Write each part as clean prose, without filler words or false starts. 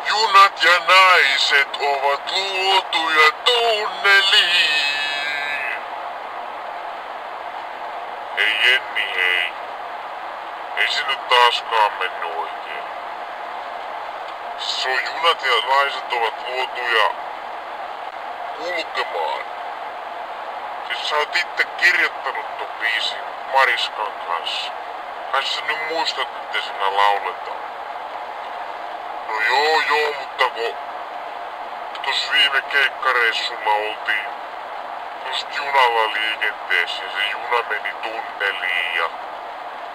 Junat ja naiset ovat luotuja tunneliin. Hei Jenni, hei. Ei se nyt taaskaan mennyt oikein. Se on junat ja naiset ovat luotuja kulkemaan. Siis sä oot itse kirjoittanut ton biisin Mariskan kanssa. Kai sä nyt muistat, että siinä lauletaan. No joo, mutta kun tos viime keikkareissulla oltiin just junalla liikenteessä ja se juna meni tunneliin ja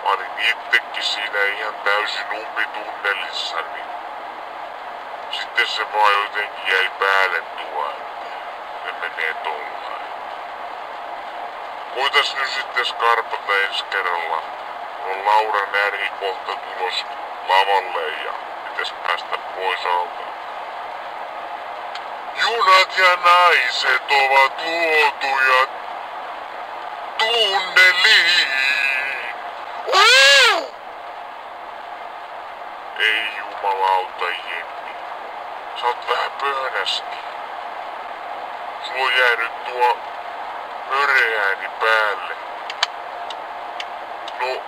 mä olin itsekin siinä ihan täysin umpitunnelissa, niin sitten se vaan jotenkin jäi päälle tuo, että se menee tollaan. Voitais nyt sitten skarpata ensi kerralla, on Laura Närhi kohta tulos lavalle ja pitäis päästä pois alta. Junat ja naiset ovat luotuja tunneliin. Ei jumalauta Jenni, sä oot vähän pöhnäski. Sulla on jäänyt tuo höreääni päälle. No,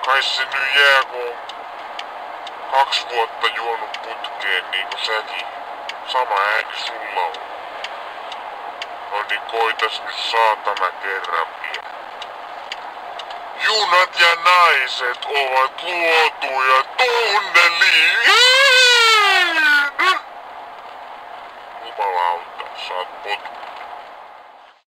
kai se nyt jää, kun on 2 vuotta juonut putkeen niin kuin säkin. Sama ääni sulla on. No niin koitas nyt saatana kerran vielä. Junat ja naiset ovat luotuja tunneliin. Jumalauta, saat potku.